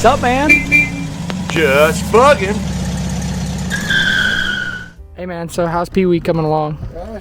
What's up, man? Just bugging. Hey, man, so how's PeeWee coming along?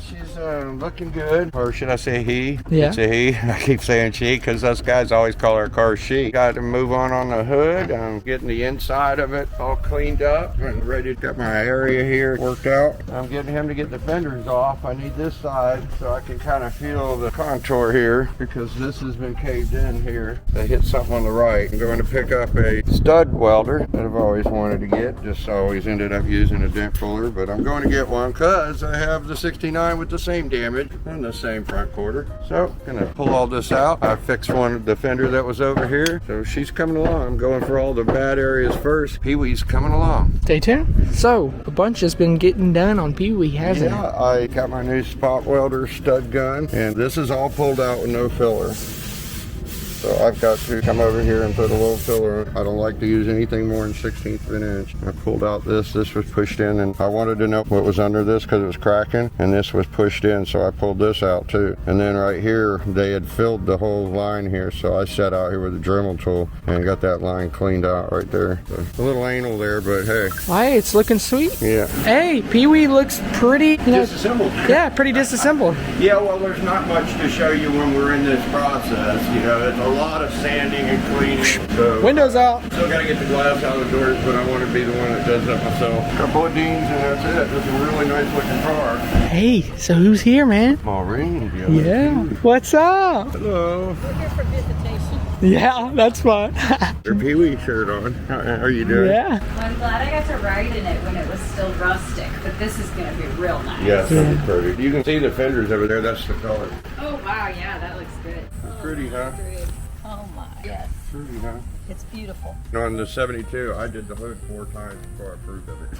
She's looking good. Or should I say he? Yeah. It's a he. I keep saying she because us guys always call our car she. Got to move on the hood. I'm getting the inside of it all cleaned up and ready to get my area here worked out. I'm getting him to get the fenders off. I need this side so I can kind of feel the contour here because this has been caved in here. I hit something on the right. I'm going to pick up a stud welder that I've always wanted to get. Just always ended up using a dent puller, but I'm going to get one because I have the 69 with the same damage and the same front quarter. So gonna pull all this out. I fixed one of the fender that was over here. So she's coming along. I'm going for all the bad areas first. PeeWee's coming along. Stay tuned. So, a bunch has been getting done on PeeWee, hasn't it? Yeah, I got my new spot welder stud gun and this is all pulled out with no filler. So I've got to come over here and put a little filler in. I don't like to use anything more than 1/16 of an inch. I pulled out this was pushed in and I wanted to know what was under this because it was cracking and this was pushed in, so I pulled this out too. And then right here, they had filled the whole line here, so I sat out here with a Dremel tool and got that line cleaned out right there. So a little anal there, but hey. Hey, it's looking sweet. Yeah. Hey, PeeWee looks pretty, Disassembled. Yeah, pretty disassembled. Yeah, well, there's not much to show you when we're in this process. You know, it's a lot of sanding and cleaning. So Windows out. still got to get the glass out of the doors, but I want to be the one that does that myself. A couple of Dunes and that's it. It's a really nice looking car. Hey, so who's here, man? Maureen. Yeah. What's up? Hello. We're here for visitation. Yeah, that's fun. Your PeeWee shirt on. How are you doing? Yeah. Well, I'm glad I got to ride in it when it was still rustic, but this is going to be real nice. Yes, that's pretty. You can see the fenders over there. That's the color. Oh, wow, yeah, that looks good. Pretty, huh? Oh, my. Yes, Pretty, huh? it's beautiful. On the 72, I did the hood 4 times before I approved of it.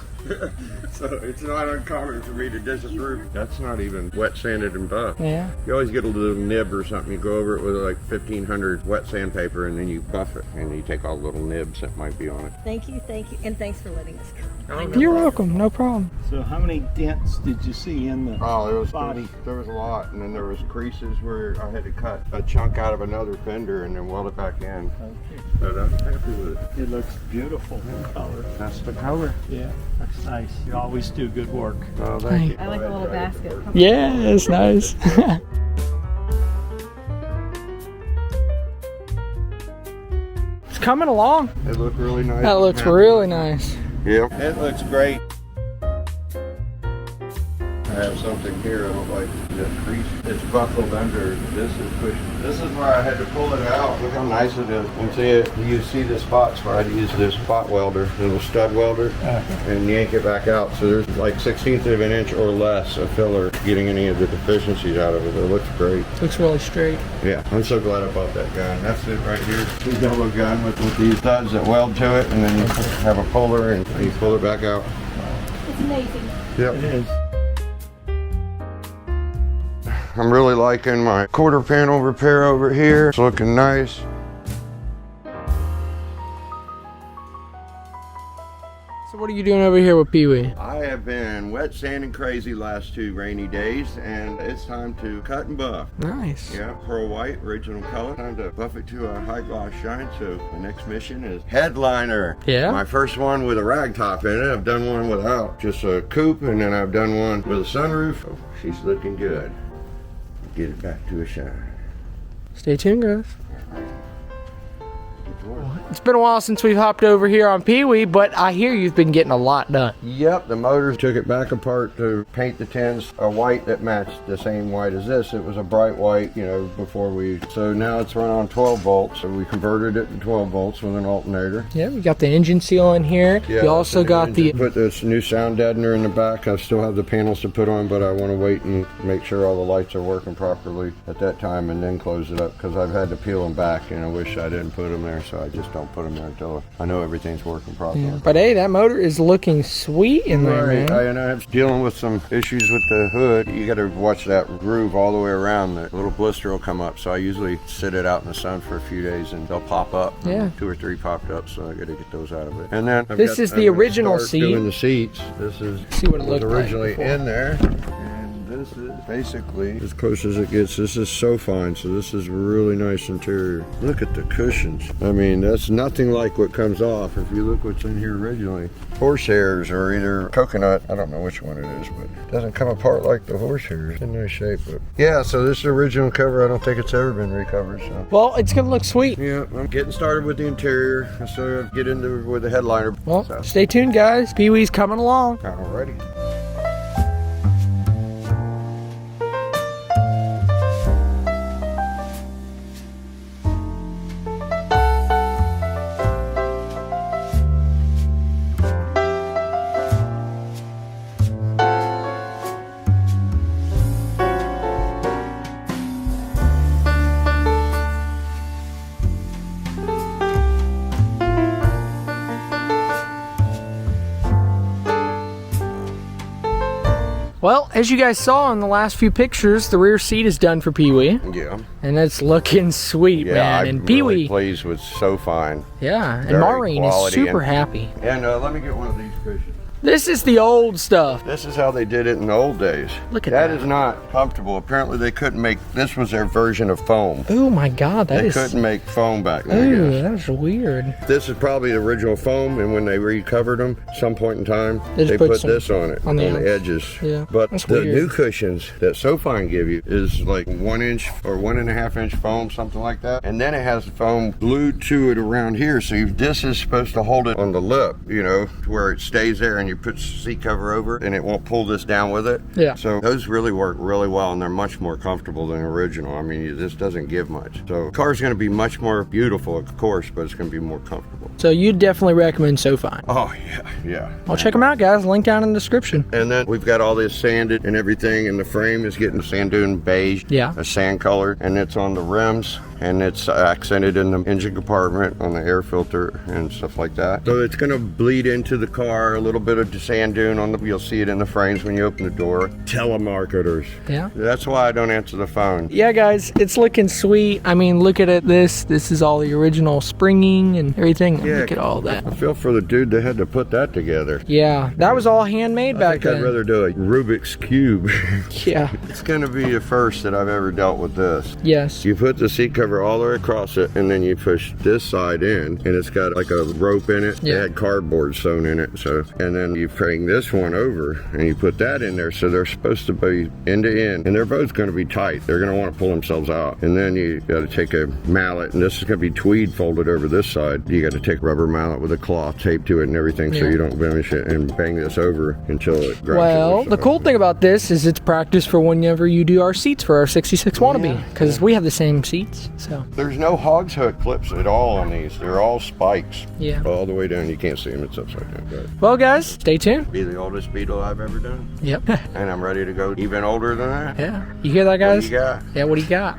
So it's not uncommon for me to disapprove. That's not even wet sanded and buff. Yeah. You always get a little nib or something. You go over it with like 1500 wet sandpaper and then you buff it. And you take all the little nibs that might be on it. Thank you, and thanks for letting us come. You're welcome. No problem. So how many dents did you see in the body? There was a lot. And then there was creases where I had to cut a chunk out of another fender and then weld it back in. Okay. But I'm happy with it. It looks beautiful in color. That's the color. Yeah, that's nice. You always do good work. Oh, thank you. I like the little basket. Yeah, it's nice. It's coming along. It looked really nice. That looks really nice. Yep. It looks great. I have something here. I don't like the crease. It's buckled under. This is pushed. This is where I had to pull it out. Look how nice it is. And see it. You see the spots where I had to use this spot welder, little stud welder, and yank it back out. So there's like 1/16 of an inch or less of filler getting any of the deficiencies out of it. It looks great. Looks really straight. Yeah, I'm so glad I bought that gun. That's it right here. The double gun with these studs that weld to it, and then you have a puller and you pull it back out. It's amazing. Yep. It is. I'm really liking my quarter panel repair over here. It's looking nice. So what are you doing over here with PeeWee? I have been wet sanding crazy last 2 rainy days and it's time to cut and buff. Nice. Yeah, pearl white, original color. Time to buff it to a high gloss shine. So the next mission is headliner. Yeah? My first one with a ragtop in it. I've done one without, just a coupe, and then I've done one with a sunroof. Oh, she's looking good. Get it back to a shine. Stay tuned, guys. It's been a while since we've hopped over here on PeeWee, but I hear you've been getting a lot done. Yep, the motors took it back apart to paint the tins a white that matched the same white as this. It was a bright white, you know, before so now it's run on 12 volts. So we converted it to 12 volts with an alternator. Yeah, we got the engine seal in here. Yeah, you also got the... Put this new sound deadener in the back. I still have the panels to put on, but I want to wait and make sure all the lights are working properly at that time and then close it up because I've had to peel them back and I wish I didn't put them there, so I just don't put them there until I know everything's working properly. Yeah. But hey, that motor is looking sweet in there, Right, man. I'm dealing with some issues with the hood. You got to watch that groove all the way around. The little blister will come up, so I usually sit it out in the sun for a few days and they'll pop up. Yeah. 2 or 3 popped up, so I got to get those out of it. And then This is the original seat. Doing the seats. This is See what it was looked like originally before. in there. And this is basically as close as it gets. This is SewFine, so this is really nice interior. Look at the cushions. I mean, that's nothing like what comes off. If you look what's in here originally, horsehairs or either coconut, I don't know which one it is, but it doesn't come apart like the horsehairs. It's in nice shape. But yeah, so this is the original cover. I don't think it's ever been recovered. So Well, it's gonna look sweet. yeah, I'm getting started with the interior, so get into with the headliner. Well, so. stay tuned, guys. PeeWee's coming along. Alrighty. Well, as you guys saw in the last few pictures, the rear seat is done for PeeWee. Yeah. And it's looking sweet, man. And I'm PeeWee, really pleased with SewFine. yeah, and Very Maureen is quality super and- happy. And let me get one of these cushions. This is the old stuff. This is how they did it in the old days. Look at that. that. That is not comfortable. Apparently they couldn't make, this was their version of foam. Oh my God, that They is. couldn't make foam back then, I Ooh, guess. that is weird. This is probably the original foam, and when they recovered them, some point in time, They just they put put some this on it, on the edges. Yeah, But that's the weird. new cushions that SewFine give you is like 1 inch or 1.5 inch foam, something like that. And then it has the foam glued to it around here. So this is supposed to hold it on the lip, you know, to where it stays there, and you put the seat cover over it, and it won't pull this down with it. Yeah. So those really work really well, and they're much more comfortable than original. I mean, this doesn't give much. So the car's going to be much more beautiful, of course, but it's going to be more comfortable. So you definitely recommend SewFine. Oh, yeah. I'll check them out, guys. Link down in the description. And then we've got all this sanded and everything, and the frame is getting sand dune beige, Yeah. a sand color, and it's on the rims, and it's accented in the engine compartment on the air filter and stuff like that. So it's going to bleed into the car, a little bit of sand dune on the, you'll see it in the frames when you open the door. Telemarketers. Yeah. That's why I don't answer the phone. Yeah, guys, it's looking sweet. I mean, look at it. This is all the original springing and everything. Yeah. Look at all that. I feel for the dude that had to put that together. Yeah, that was all handmade I back think then. I'd rather do a Rubik's Cube. Yeah. It's going to be the first that I've ever dealt with this. Yes. You put the seat cover all the way across it, and then you push this side in, and it's got like a rope in it. Yeah. It had cardboard sewn in it. So, and then you bring this one over, and you put that in there. So they're supposed to be end to end, and they're both going to be tight. They're going to want to pull themselves out. And then you got to take a mallet, and this is going to be tweed folded over this side. You got to take a rubber mallet with a cloth taped to it and everything, so Yeah. you don't blemish it, and bang this over until it grabs Well, it. the cool thing about this is it's practice for whenever you do our seats for our 66 wannabe, because we have the same seats. So There's no hogshook clips at all on these. They're all spikes. yeah. All the way down. You can't see them. It's upside down. But Well, guys, stay tuned. be the oldest Beetle I've ever done. Yep. And I'm ready to go even older than that. Yeah. You hear that, What guys? do you got? Yeah. What do you got?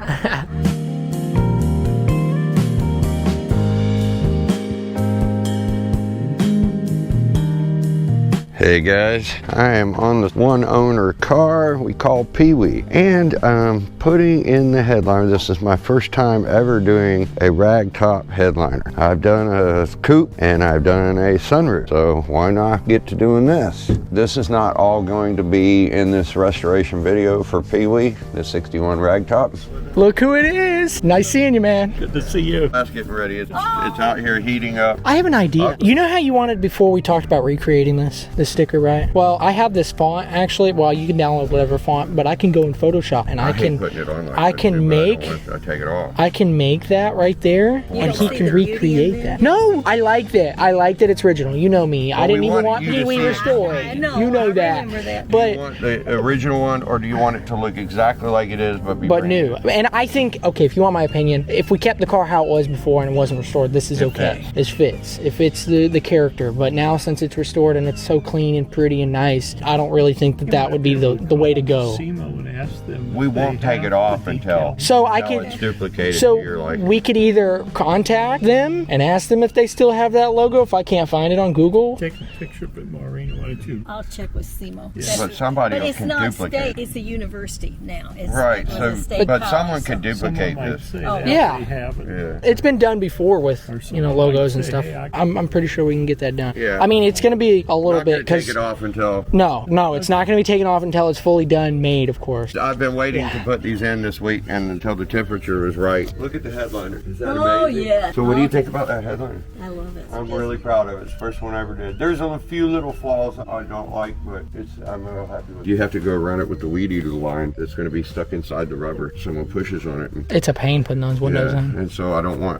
Hey guys, I am on the one owner car we call PeeWee, and I'm putting in the headliner. This is my first time ever doing a Ragtop headliner. I've done a coupe and I've done a sunroof, so why not get to doing this? This is not all going to be in this restoration video for PeeWee, the 61 Ragtop. Look who it is. Nice seeing you, man. Good to see you. That's getting ready. It's out here heating up. I have an idea. You know how you wanted before we talked about recreating this sticker, right? Well, I have this font actually. Well, you can download whatever font, but I can go in Photoshop and I hate can putting it on like I this, can but make I don't want to take it off. I can make that right there, and he see can the beauty recreate in that. No, I like that. I like that it's original. You know me. I Well, didn't we even wanted want you to PeeWee see it. restored. I know, You know I that. remember that. Do you But want the original one, or do you want it to look exactly like it is, but be but brand new. And I think, okay, if you want my opinion, if we kept the car how it was before and it wasn't restored, this is okay. This fits. It fits the character. But now since it's restored and it's so clean and pretty and nice, I don't really think that would be the way to go. SEMO would ask them? We if they won't take have it off the until So I until could. it's duplicated So to your liking. we could either contact them and ask them if they still have that logo if I can't find it on Google. Take a picture of it, Maureen. Why don't you? I'll check with SEMO. But somebody But it's can not duplicate. state, it's a university now. It's Right, it was a so state but college, someone so- could duplicate Someone might this. say Oh, that yeah. they have it. Yeah. It's been done before with, Or you know, someone logos might and say, stuff. hey, I'm pretty sure we can get that done. Yeah. I mean, it's going to be a little Not bit gonna take because it off until no, it's not going to be taken off until it's fully done, made, of course. I've been waiting to put these in this week and until the temperature is right. Look at the headliner. Is that Oh, amazing? yeah. So what do you think about that headliner? I love it. I'm really proud of it. It's the first one I ever did. There's a few little flaws I don't like, but I'm real happy with it. You have to go around it with the weed eater line that's going to be stuck inside the rubber. Someone pushes on it. And, It's a pain putting those windows yeah, in. and so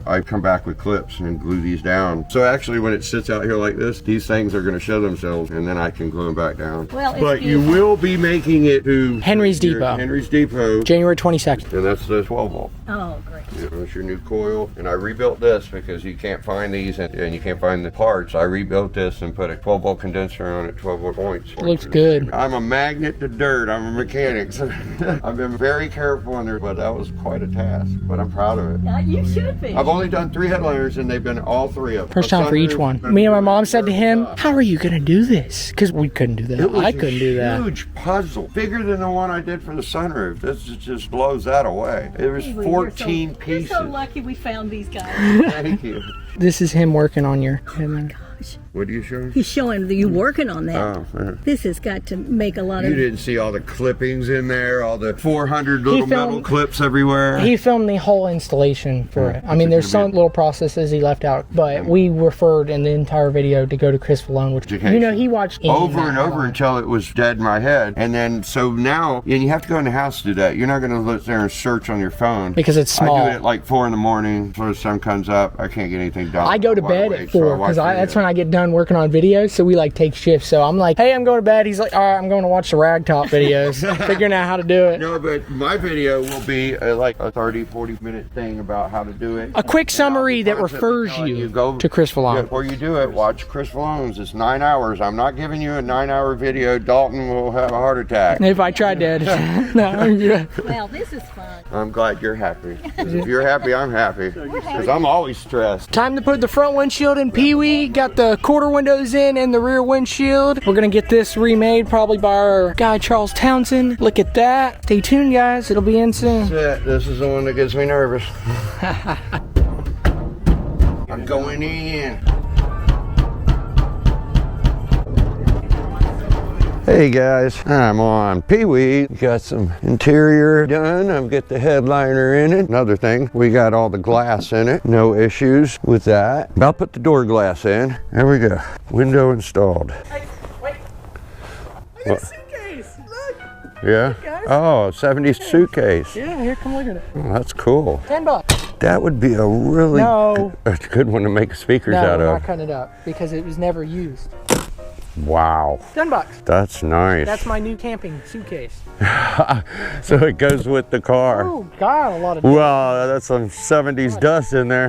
I come back with clips and glue these down. So actually when it sits out here like this, these things are going to show themselves and then I can glue them back down. Well, it's but you beautiful. will be making it to Henry's Depot. Henry's Depot. January 22nd. And that's the 12 volt. Oh, great. Yeah, that's your new coil. And I rebuilt this because you can't find these and you can't find the parts. I rebuilt this and put a 12 volt condenser on it, 12 volt points. Looks good. I'm a magnet to dirt. I'm a mechanic. So I've been very careful in there, but that was quite a task. But I'm proud of it. You should be. I've only done 3 headliners and they've been all 3 of them. First time for each one. Me and my mom said to him, "How are you going to do this?" Because we couldn't do It that. was I couldn't do a that. huge puzzle. Bigger than the one I did for the sunroof. This just blows that away. It was Well, 14 you're pieces. so lucky we found these guys. Thank you. This is him working on your headliner. What are you showing? He's showing that you working on that. Oh, yeah. This has got to make a lot You of. didn't see all the clippings in there, all the 400 little metal filmed- clips everywhere. He filmed the whole installation for it. I mean, there's some little processes he left out, but we referred in the entire video to go to Chris Malone, which, you know, he watched over and over until it was dead in my head. And then, so now, and you have to go in the house to do that. You're not going to sit there and search on your phone. because it's small. I do it at like 4 in the morning, before the sun comes up. I can't get anything done. I go to While bed wait, at so 4 watch because that's videos. when I get done working on videos. So we like take shifts. So I'm like, "Hey, I'm going to bed." He's like, "All right, I'm going to watch the Ragtop videos, figuring out how to do it." No, but my video will be like a 30-40 minute thing about how to do it. A quick And I'll summary be that constantly refers telling you go to Chris Malone. Before you do it, watch Chris Malone's. It's 9 hours. I'm not giving you a 9-hour video. Dalton will have a heart attack. If I tried to edit it. No, I'm good. Well, this is fun. I'm glad you're happy. 'Cause if you're happy, I'm happy. Because I'm always stressed. Time to put the front windshield in PeeWee. Got the quarter windows in and the rear windshield. We're gonna get this remade probably by our guy Charles Townsend. Look at that. Stay tuned, guys. It'll be in soon. That's it. This is the one that gets me nervous. I'm going in. Hey guys, I'm on PeeWee. Got some interior done. I've got the headliner in it. Another thing, we got all the glass in it. No issues with that. About to put the door glass in. There we go. Window installed. Hey, wait. I got a suitcase. Look. Yeah? Oh, 70s suitcase. Yeah, here, come look at it. Oh, that's cool. $10. That would be a really good one to make speakers No, out we're of. not cutting it up because it was never used. Wow. $10. That's nice. That's my new camping suitcase. So it goes with the car. Oh God, a lot of. Wow, that's some 70s dust in there.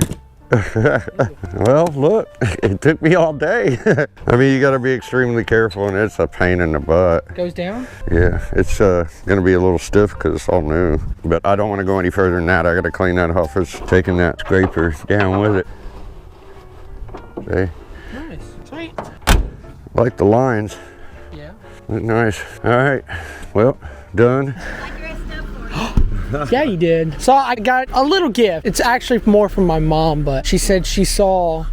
Well, look, it took me all day. I mean, you got to be extremely careful, and it's a pain in the butt. Goes down. Yeah, it's going to be a little stiff because it's all new. But I don't want to go any further than that. I got to clean that off. It's taking that scraper down with it. See? Nice. Sweet. Like the lines. Yeah. Look nice. All right. Well, done. I dressed up for you. Yeah, you did. So I got a little gift. It's actually more from my mom, but she said she saw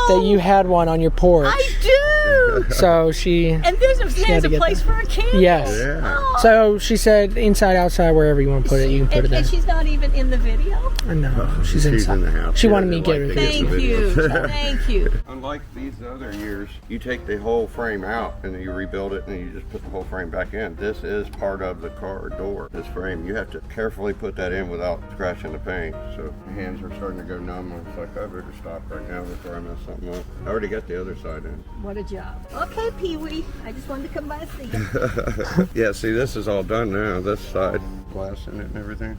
that you had one on your porch. I do. So she. And there's had to a get place that. for a candle. Yes. Yeah. Oh. So she said inside, outside, wherever you want to put it, you can put it And there. she's not even in the video. No, she's inside. in the house. She Yeah, wanted me they to get like her. to Thank the you. videos. Thank you. Unlike these other years, you take the whole frame out and then you rebuild it and you just put the whole frame back in. This is part of the car door. This frame, you have to carefully put that in without scratching the paint. So my hands are starting to go numb. It's like I better stop right now before I mess something up. I already got the other side in. What a job. Okay, PeeWee. I just wanted to come by and see you. Yeah, see, this is all done now. This side, glass in it and everything.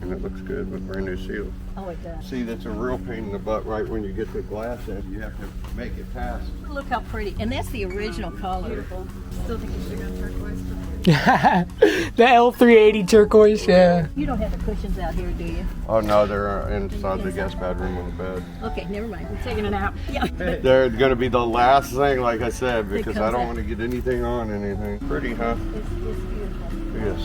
And it looks good with brand new seal. Oh, it does. See, that's a real pain in the butt right when you get the glass in. You have to make it pass. Look how pretty. And that's the original color. Still think you should go turquoise. The L380 turquoise, yeah. You don't have the cushions out here, do you? Oh no, they're inside the guest bedroom on the bed. Okay, never mind. We're taking it out. Yeah. They're gonna be the last thing, like I said, because I comes don't out. want to get anything on anything. Pretty, huh? It's beautiful. Yes.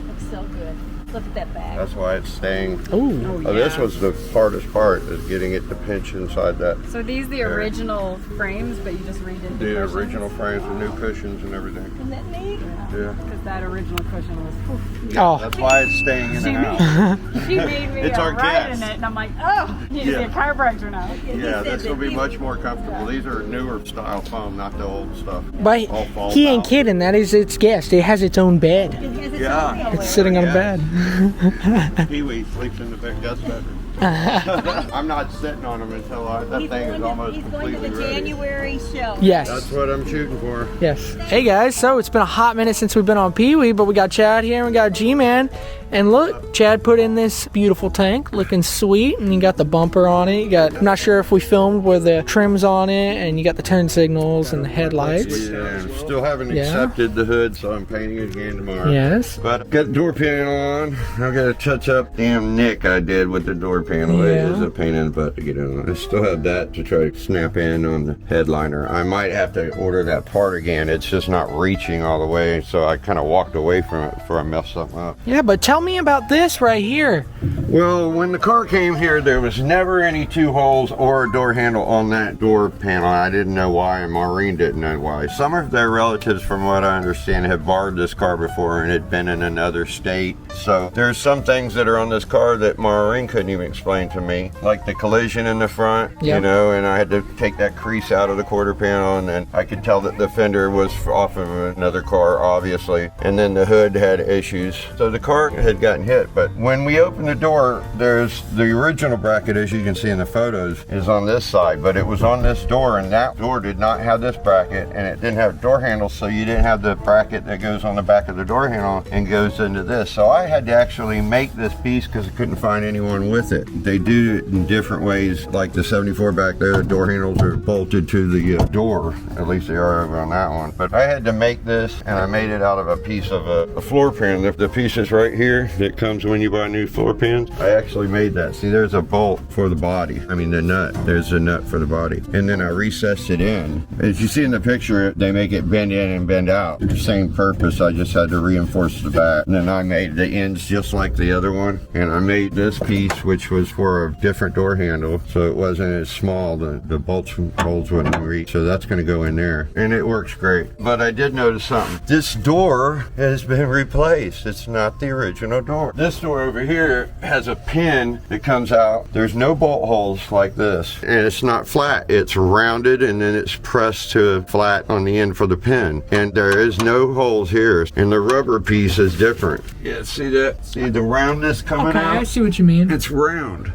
Looks so good. Look at that bag. That's why it's staying. Ooh. Oh, this was the hardest part, is getting it to pinch inside that. So these the original frames, but you just redid the The cushions? original frames with new cushions and everything. Isn't that neat? Yeah. Because that original cushion was, whew. Oh, That's why it's staying in the She house. She made me It's our ride in guest. it, and I'm like, oh, you need to be a chiropractor now. Yeah, this will be much more comfortable. These are newer style foam, not the old stuff. but All fall he ain't out. kidding. That is its guest. It has its own bed. It has its Yeah. own It's sitting on a bed. PeeWee sleeps in the big guest bedroom. I'm not sitting on him until that He's thing going is to, almost he's going to completely the ready. January show. Yes. That's what I'm shooting for. Yes. Hey guys, so it's been a hot minute since we've been on PeeWee, but we got Chad here and we got G-Man. And look, Chad put in this beautiful tank, looking sweet, and you got the bumper on it. You got, I'm not sure if we filmed where the trim's on it, and you got the turn signals and the headlights. Yeah, still haven't Yeah. accepted the hood, so I'm painting it again tomorrow. Yes. But I've got the door panel on. I've got to touch up damn nick I did with the door panel. It Yeah. is a pain in the butt to get on. I still have that to try to snap in on the headliner. I might have to order that part again. It's just not reaching all the way, so I kind of walked away from it before I messed something up. Yeah, but tell me about this right here. Well, when the car came here, there was never any two holes or a door handle on that door panel. I didn't know why, and Maureen didn't know why. Some of their relatives, from what I understand, have borrowed this car before and had been in another state. So there's some things that are on this car that Maureen couldn't even explain to me, like the collision in the front, Yep. you know, and I had to take that crease out of the quarter panel, and then I could tell that the fender was off of another car, obviously, and then the hood had issues. So the car had gotten hit, but when we opened the door, there's the original bracket, as you can see in the photos, is on this side, but it was on this door, and that door did not have this bracket, and it didn't have door handles, so you didn't have the bracket that goes on the back of the door handle and goes into this. So I had to actually make this piece because I couldn't find anyone with it. They do it in different ways, like the 74 back there, the door handles are bolted to the door, at least they are over on that one. But I had to make this, and I made it out of a piece of a floor pan. The pieces right here that comes when you buy new floor pans, I actually made that. See, there's a bolt for the body. I mean the nut, there's a nut for the body. And then I recessed it in. As you see in the picture, they make it bend in and bend out. The same purpose, I just had to reinforce the back. And then I made the ends just like the other one. And I made this piece, which was for a different door handle, so it wasn't as small, the bolts and holes wouldn't reach. So that's gonna go in there. And it works great. But I did notice something. This door has been replaced. It's not the original door. This door over here has a pin that comes out. There's no bolt holes like this. And it's not flat. It's rounded and then it's pressed to flat on the end for the pin. And there is no holes here. And the rubber piece is different. Yeah, see that? See the roundness coming Okay, I out? see what you mean. It's round.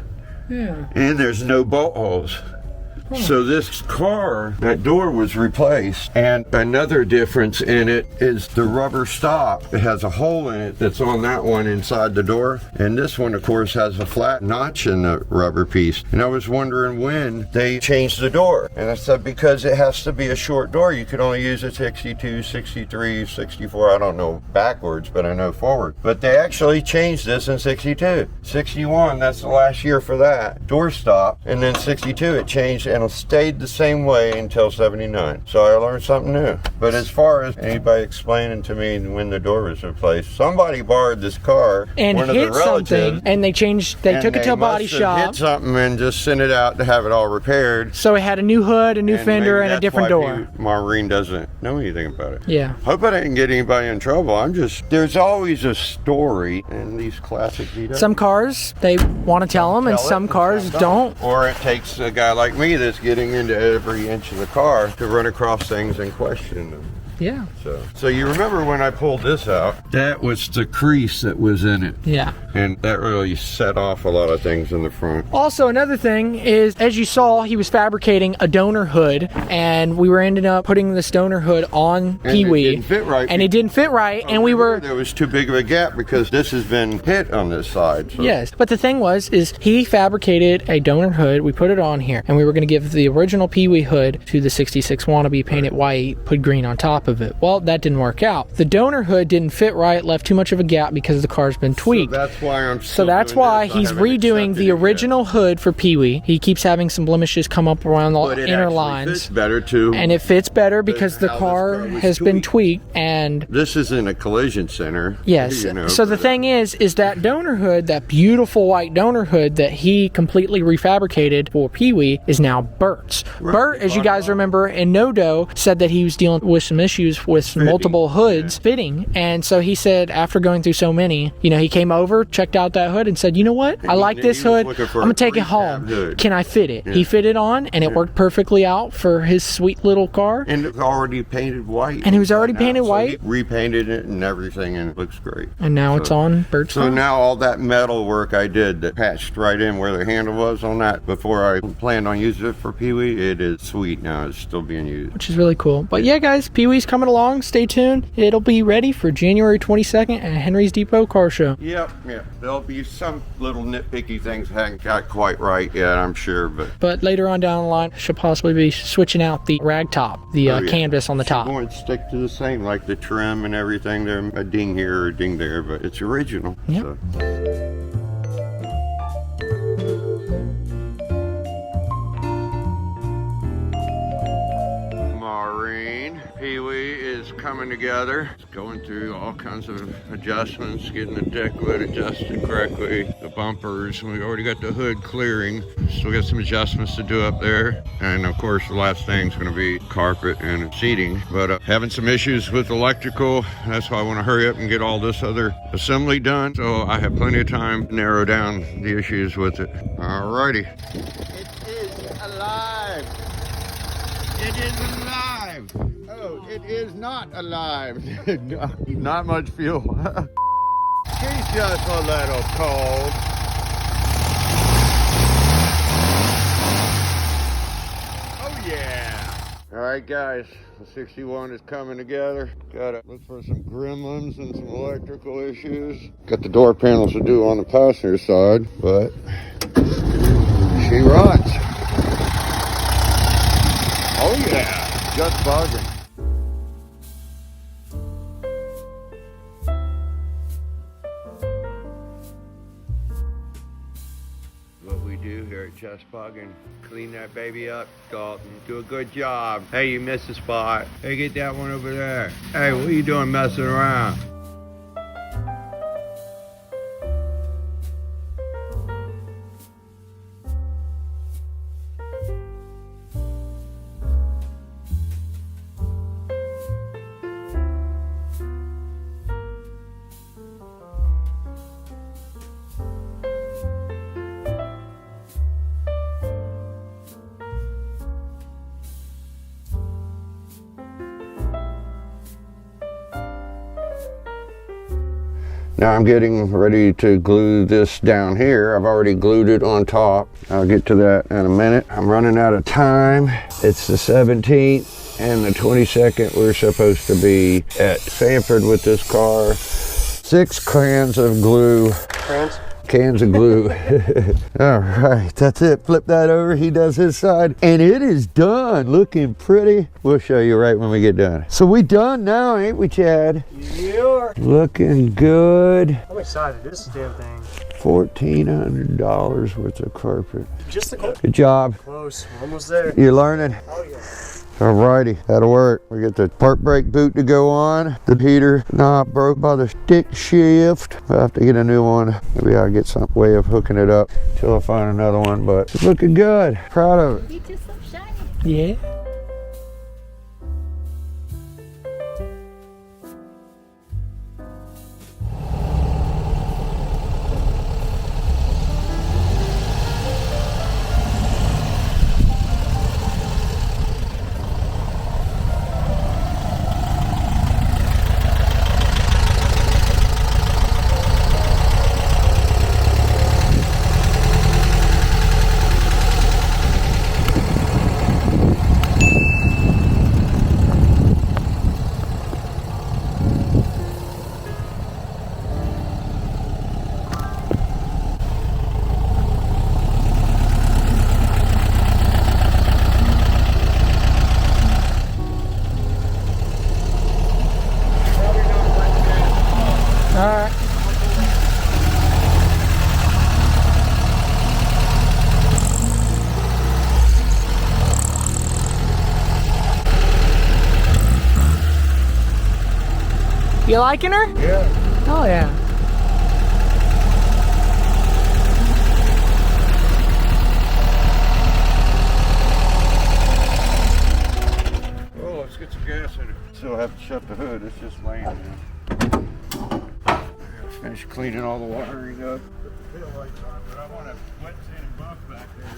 Yeah. And there's no bolt holes. So this car, that door was replaced, and another difference in it is the rubber stop. It has a hole in it that's on that one inside the door, and this one of course has a flat notch in the rubber piece. And I was wondering when they changed the door, and I said because it has to be a short door. You could only use a 62, 63, 64, I don't know backwards, but I know forward. But they actually changed this in 62. 61, that's the last year for that. Door stop, and then 62 it changed and it stayed the same way until 79. So I learned something new. But as far as anybody explaining to me when the door was replaced, somebody borrowed this car, And one of hit the relatives, something, and they changed. They took it to a body must have shop. hit something and just sent it out to have it all repaired. So it had a new hood, a new fender, maybe and a that's different why door. Maureen doesn't know anything about it. Yeah. Hope I didn't get anybody in trouble. There's always a story in these classic VW. Some cars, they want to tell them, and Tell it, some cars some don't. Or it takes a guy like me that's getting into every inch of the car to run across things and question them. Yeah. So you remember when I pulled this out, that was the crease that was in it. Yeah. And that really set off a lot of things in the front. Also, another thing is, as you saw, he was fabricating a donor hood, and we were ending up putting this donor hood on PeeWee. It didn't fit right. And it didn't fit right, and we were... There was too big of a gap because this has been hit on this side. So. Yes, but the thing was, is he fabricated a donor hood, we put it on here, and we were going to give the original PeeWee hood to the 66 wannabe, paint it white, put green on top top of it. Well, that didn't work out. The donor hood didn't fit right, left too much of a gap because the car's been tweaked. So that's why he's redoing the original hood for PeeWee. He keeps having some blemishes come up around the inner lines. Fits better too. And it fits better because the car has been tweaked. And this is in a collision center. Yes. You know, so the thing is that donor hood, that beautiful white donor hood that he completely refabricated for PeeWee, is now Bert's. Right. Bert, as you guys remember, in No-Do, said that he was dealing with some issues with multiple hoods fitting. And so he said, after going through so many, you know, he came over, checked out that hood, and said, you know what? I like this hood. I'm going to take it home. Can I fit it? Yeah. He fit it on, and it worked perfectly out for his sweet little car. And it was already painted white. And it was already painted white. He repainted it and everything, and it looks great. And now it's on Bert's car. So now all that metal work I did that patched right in where the handle was on that before I planned on using it for PeeWee, it is sweet now. It's still being used. Which is really cool. But yeah, guys, PeeWee's coming along. Stay tuned. It'll be ready for January 22nd at Henry's Depot Car Show. Yep. There'll be some little nitpicky things I haven't got quite right yet, I'm sure. But later on down the line, she'll possibly be switching out the Ragtop, the canvas on the top. Going to stick to the same, like the trim and everything. There's a ding here or a ding there, but it's original. Yep. So. PeeWee is coming together. It's going through all kinds of adjustments, getting the deck lid adjusted correctly, the bumpers. We already got the hood clearing. Still got some adjustments to do up there. And of course, the last thing's going to be carpet and seating. But having some issues with electrical. That's why I want to hurry up and get all this other assembly done. So I have plenty of time to narrow down the issues with it. Alrighty. It is alive. It is alive. Oh, it is not alive. Not much fuel. She's just a little cold. Oh yeah. All right, guys. The 61 is coming together. Gotta look for some gremlins and some electrical issues. Got the door panels to do on the passenger side, but she runs. Oh yeah, just buzzing. What we do here at Just Bugging, clean that baby up, Dalton. Do a good job. Hey, you missed a spot. Hey, get that one over there. Hey, what are you doing messing around? Now I'm getting ready to glue this down here. I've already glued it on top. I'll get to that in a minute. I'm running out of time. It's the 17th and the 22nd. We're supposed to be at Sanford with this car. 6 cans of glue. Cans of glue. All right, that's it. Flip that over. He does his side, and it is done. Looking pretty. We'll show you right when we get done. So we done now, ain't we, Chad? Yeah. Looking good. I'm excited. This damn thing. $1,400 worth of carpet. Just the close. Good job. Close. We're almost there. You learning? Oh yeah. Alrighty, that'll work. We get the park brake boot to go on. The heater knob broke by the stick shift. I'll have to get a new one. Maybe I'll get some way of hooking it up till I find another one, but it's looking good. Proud of it. You just so shiny. Yeah. You liking her? Yeah. Oh yeah. Well, let's get some gas in it. Still have to shut the hood. It's just laying there. Finish cleaning all the wiring up. Put the tail lights on, but I want a wet sand buff back there.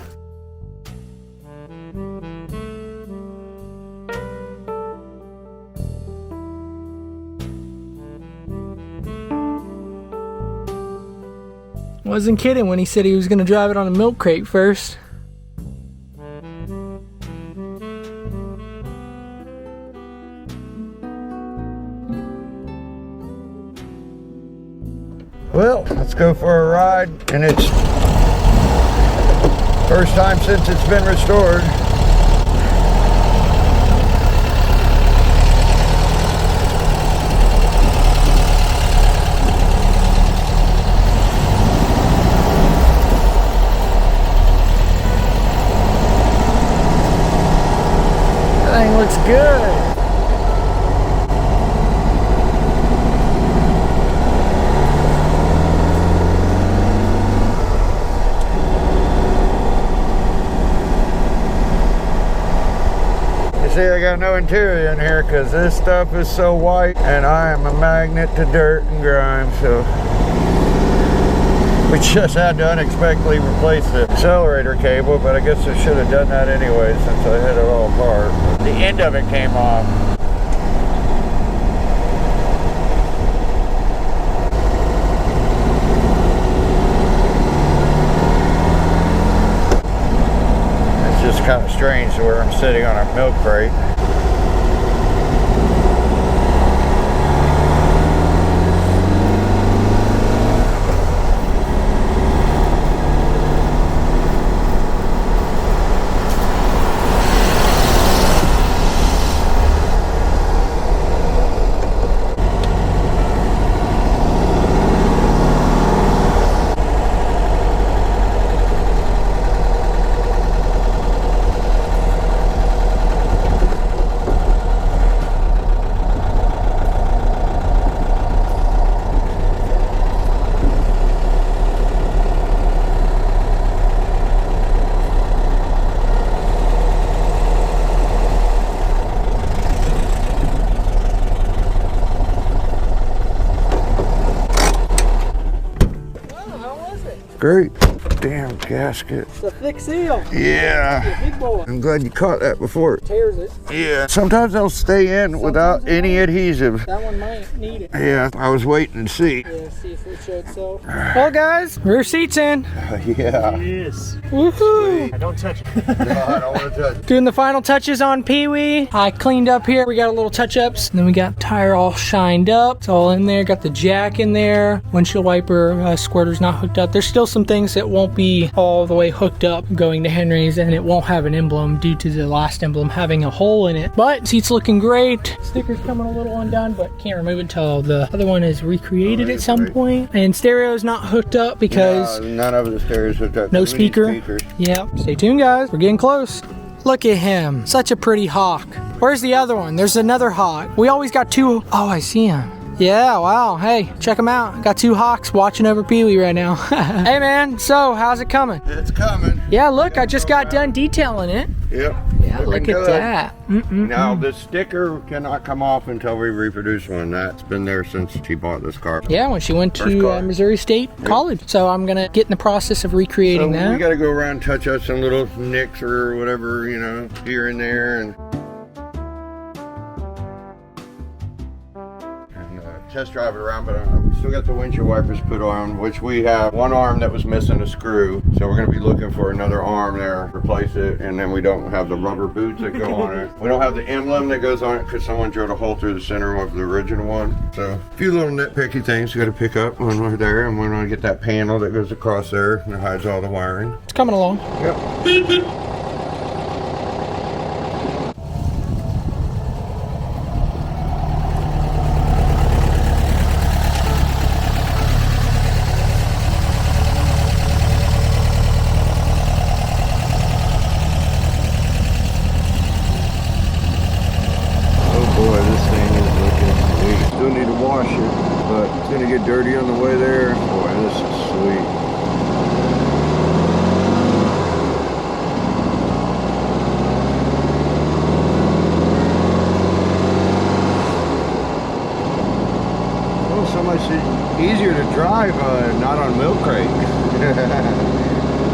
Wasn't kidding when he said he was gonna drive it on a milk crate first. Well, let's go for a ride, and it's first time since it's been restored. That thing looks good. See, I got no interior in here because this stuff is so white, and I am a magnet to dirt and grime, so we just had to unexpectedly replace the accelerator cable, but I guess I should have done that anyway since I had it all apart. The end of it came off. It's kind of strange where I'm sitting on a milk crate. Great. Damn gasket. It's a thick seal. Yeah. Big boy. I'm glad you caught that before. Tears it. Yeah. Sometimes they'll stay in without any adhesive. That one might need it. Yeah, I was waiting to see. Yeah, see if it showed itself. Well, guys, rear seat's in. Yeah. Yes. Woohoo! I don't touch it. No, I don't want to touch it. Doing the final touches on PeeWee. I cleaned up here. We got a little touch-ups. And then we got tire all shined up. It's all in there. Got the jack in there. Windshield wiper squirter's not hooked up. There's still some things that won't be all the way hooked up going to Henry's, and it won't have an emblem due to the last emblem having a hole in it. But seat's looking great. Sticker's coming a little undone, but can't remove it until the other one is recreated at some point. And stereo's not hooked up because none of the stereo's hooked up. no We need speaker. speakers. Yeah, stay tuned, guys. We're getting close. Look at him. Such a pretty hawk. Where's the other one? There's another hawk. We always got two. Oh, I see him. Yeah, wow. Hey, check them out. Got two hawks watching over PeeWee right now. Hey, man. So, how's it coming? It's coming. Yeah, look. I just got done detailing it. Yep. Yeah, look at good. that. Now, the sticker cannot come off until we reproduce one. That's been there since she bought this car. Yeah, when she went First to car. Missouri State College. So, I'm going to get in the process of recreating So that. we got to go around and touch up some little nicks or whatever, you know, here and there, and test drive it around. But we still got the windshield wipers put on, which we have one arm that was missing a screw, so we're going to be looking for another arm there, replace it. And then we don't have the rubber boots that go on it. We don't have the emblem that goes on it because someone drilled a hole through the center of the original one. So a few little nitpicky things we got to pick up when we're there, and we're going to get that panel that goes across there and hides all the wiring. It's coming along. Yep. Still need a wash easier to drive, not on milk crate.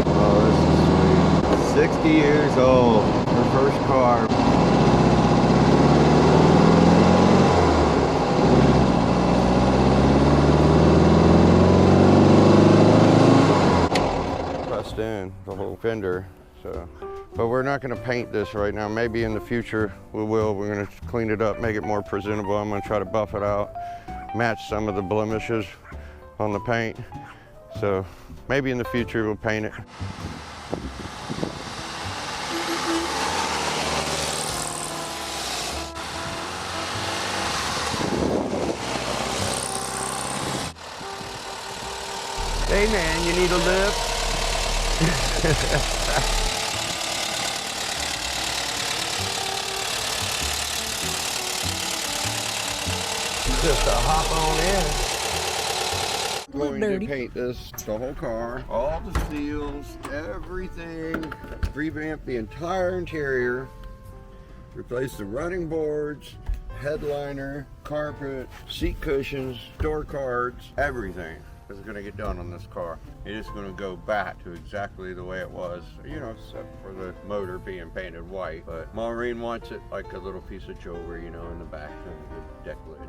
Oh, this is sweet. 60 years old, her first car. Pressed in the whole fender, so. But we're not going to paint this right now. Maybe in the future we will. We're going to clean it up, make it more presentable. I'm going to try to buff it out, match some of the blemishes on the paint. So maybe in the future we'll paint it. Hey man, you need a lift? Just a hop on in. I'm going to paint this, the whole car, all the seals, everything, revamp the entire interior, replace the running boards, headliner, carpet, seat cushions, door cards, everything is going to get done on this car. It's going to go back to exactly the way it was, you know, except for the motor being painted white. But Maureen wants it like a little piece of jewelry, you know, in the back of the deck lid.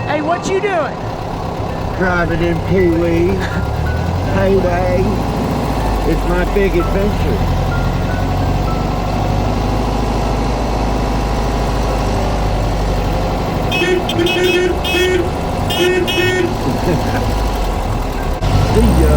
Hey, what you doing? Driving in PeeWee. Payday. It's my big adventure. See ya.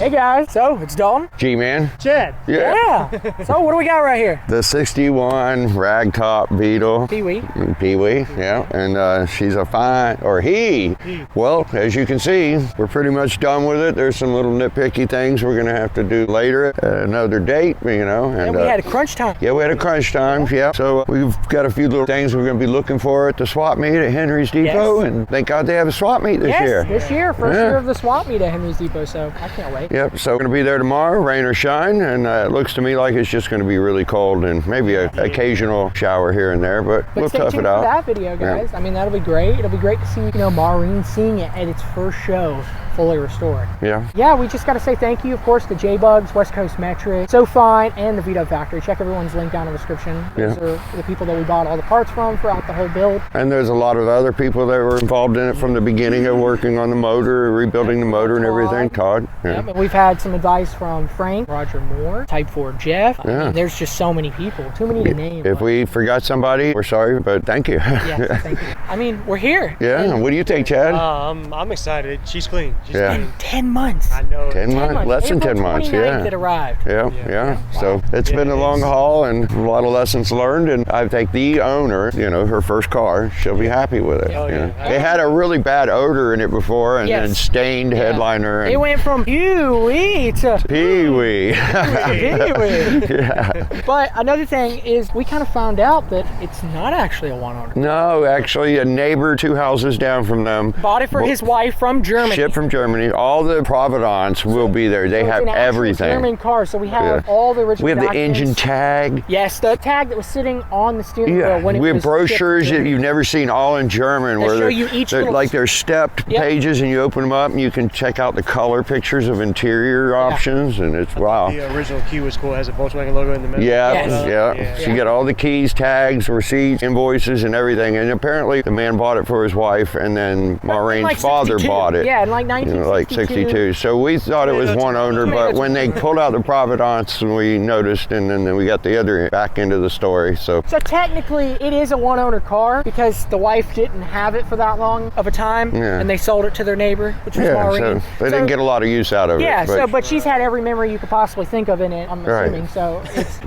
Hey guys, so it's Dalton. G-Man. Chad. Yeah. So what do we got right here? The 61 Ragtop Beetle. PeeWee. PeeWee, yeah. And she's a fine, or he. Well, as you can see, we're pretty much done with it. There's some little nitpicky things we're gonna have to do later at another date, you know. And we had a crunch time. Yeah, we had a crunch time, yeah. So we've got a few little things we're gonna be looking for at the swap meet at Henry's Depot. And thank God they have a swap meet this year. This year, first year of the swap meet at Henry's Depot, so I can't wait. Yep, So we're gonna be there tomorrow, rain or shine, and it looks to me like it's just gonna be really cold and maybe an occasional shower here and there, but we'll stay tough tuned it out. for that video, guys. I mean, that'll be great. It'll be great to see, you know, Maureen seeing it at its first show, fully restored. Yeah, we just got to say thank you, of course, to J-Bugs, West Coast Metric, SewFine, and the Veto Factory. Check everyone's link down in the description. Those are the people that we bought all the parts from throughout the whole build. And there's a lot of other people that were involved in it from the beginning of working on the motor, rebuilding the motor and everything. Todd. Yep, and we've had some advice from Frank, Roger Moore, Type 4 Jeff. I mean, there's just so many people, too many to name. If we forgot somebody, we're sorry, but thank you. Yes, thank you. I mean, we're here. Yeah, what do you think, Chad? I'm excited. She's clean. She's Yeah. clean. 10 months. I know. 10 months, less than 10 months, April 29th yeah. it arrived. Yeah. So it's been a long haul and a lot of lessons learned, and I think the owner, you know, her first car, she'll be happy with it. Oh, you yeah. know. It had a really bad odor in it before, and then stained headliner. And It went from PeeWee to PeeWee. PeeWee. Yeah. But another thing is we kind of found out that it's not actually a one-owner. No, actually, a neighbor 2 houses down from them Bought it for his wife from Germany. shipped from Germany. All the provenance will be there. They So it's have an actual everything. German car, so we have all the original We have the documents. engine tag. Yes, the tag that was sitting on the steering Yeah, wheel when it we have was brochures shipped. that you've never seen, all in German, They where show you each they're little- like they're stepped pages, and you open them up and you can check out the color pictures of interior options, and it's wow. The original key was cool. It has a Volkswagen logo in the middle. Yeah, Yes. So you get all the keys, tags, receipts, invoices, and everything. And apparently the man bought it for his wife, and then Maureen's like father 62. bought it. Yeah, in like 1962. Like 62. So we thought it was one owner, but when they pulled out the provenance, we noticed, and then we got the other back into the story. So technically, it is a one-owner car because the wife didn't have it for that long of a time, and they sold it to their neighbor, which was Maureen. so they didn't get a lot of use out of it. Yeah, but she's had every memory you could possibly think of in it, I'm assuming, so it's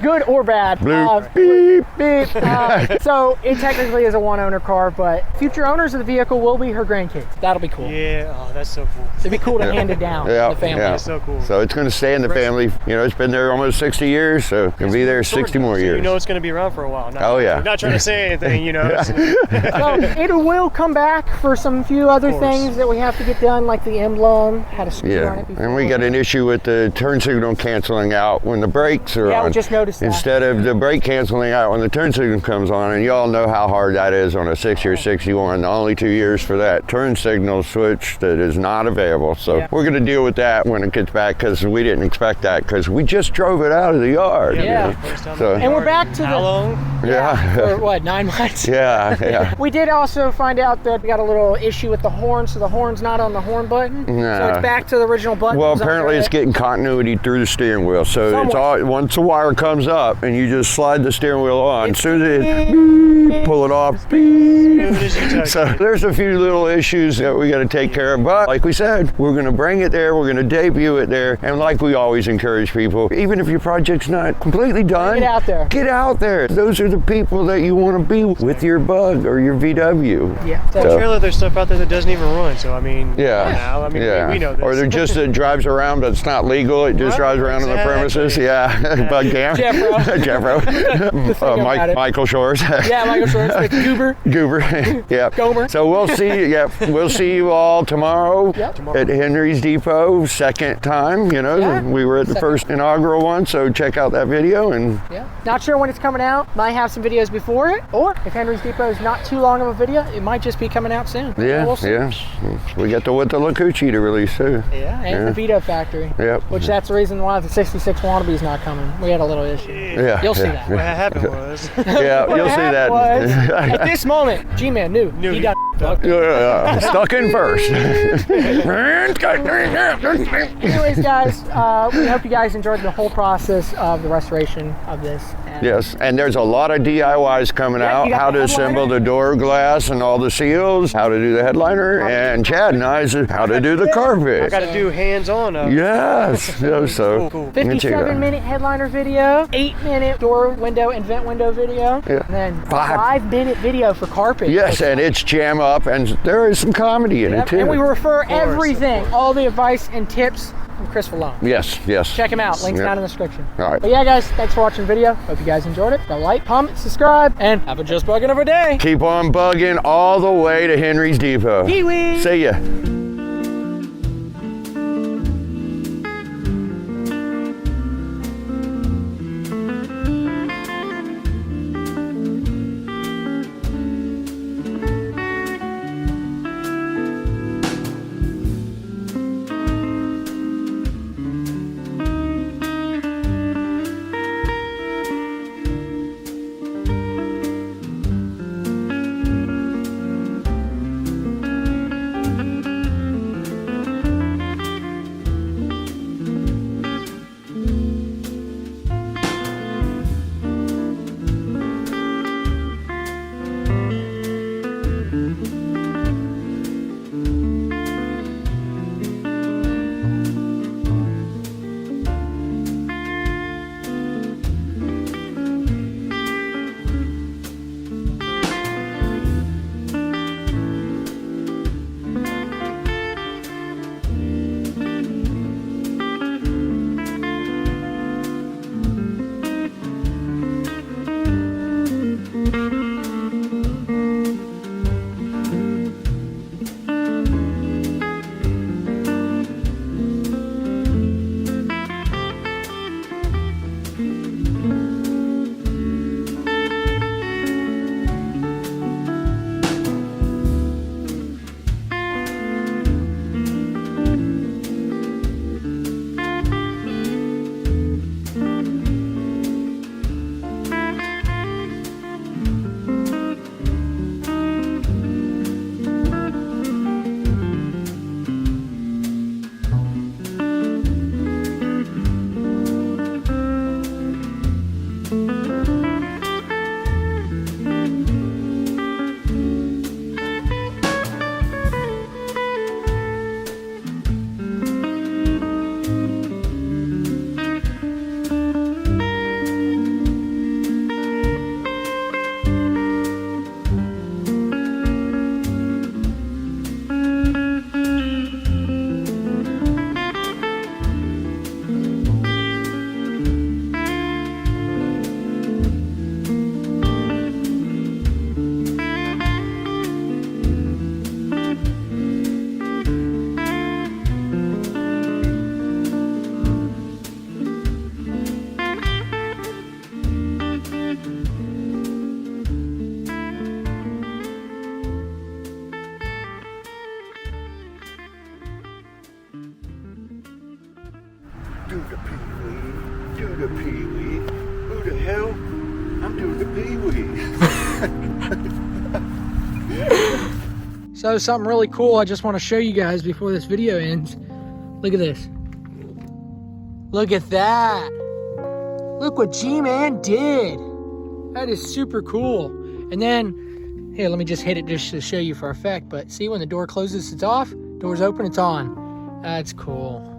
good or bad. Beep. Beep. So it technically is a one-owner car, but future owners of the vehicle will be her grandkids. That'll be cool. Yeah. Oh, that's so cool. It'd be cool to hand it down to the family. That's so cool. So it's going to stay in the family. You know, it's been there almost 60 years, so it'll be there 60 more So years. you know it's going to be around for a while. Not, Oh, yeah. Not trying to say anything, you know. So it will come back for some few other things that we have to get done, like the emblem, had a screw on it before. And we got an issue with the turn signal canceling out when the brakes are on. Yeah, we just noticed that. Instead of the brake canceling out when the turn signal comes on, and you all know how hard that is on a 60 or 61, the only 2 years for that turn signal switch that is not available. So we're going to deal with that when it gets back, because we didn't expect that, because we just drove it out of the yard. Yeah. You know? So, And we're back to How long? for what, 9 months? Yeah. We did also find out that we got a little issue with the horn, so the horn's not on the horn button. No. So it's back to the original button. Well, apparently it's getting continuity through the steering wheel. So it's all, once the wire comes up and you just slide the steering wheel on, as soon as it pull it off, so there's a few little issues that we got to take care of. But like we said, we're going to bring it there. We're going to debut it there. And like we always encourage people, even if your project's not completely done, get out there. Get out there. Those are the people that you want to be with your bug or your VW. Yeah. So trailer, there's stuff out there that doesn't even run. So I mean, now, I mean, we know this. Or they're just that drives around, but it's not legal. It just drives around on the premises. Yeah. Bug cam. Jeffro. Michael Shores. Yeah, Michael Shores with Goober. Yeah. Gomer. So we'll see. We'll see you all tomorrow at Henry's Depot. Second time. You know, we were at the first inaugural one. So check out that video. And not sure when it's coming out. Might have some videos before it, or if Henry's Depot is not too long of a video, it might just be coming out soon. We'll see. We got the With the Lacucci to release too. And the Veto Factory. Which that's the reason why the 66 Wannabe's not coming. We had a little issue. You'll see that. What happened was. You'll see that. At this moment, G-Man knew he done stuck in first. Anyways, guys, we hope you guys enjoyed the whole process of the restoration of this. Yes, and there's a lot of DIYs coming out. How to assemble the door glass and all the seals, how to do the headliner, and Chad and I's how to do the carpet. I got to do hands-on. Yes. So cool. 57-minute headliner video, 8-minute door window and vent window video, and then 5-minute video for carpet. Yes, and it's jam up, and there is some comedy in it too. And we refer everything, all the advice and tips from Chris Vallone. Yes. Check him out. Links down in the description. All right. But yeah, guys, thanks for watching the video. Hope you guys enjoyed it. Go like, comment, subscribe, and have a just bugging of a day. Keep on bugging all the way to Henry's Depot. PeeWee. See ya. Do the PeeWee, do the PeeWee. Who the hell? I'm doing the PeeWee. So something really cool I just want to show you guys before this video ends. Look at this. Look at that. Look what G-Man did. That is super cool. And then, here, let me just hit it just to show you for effect. But see, when the door closes, it's off. Door's open, it's on. That's cool.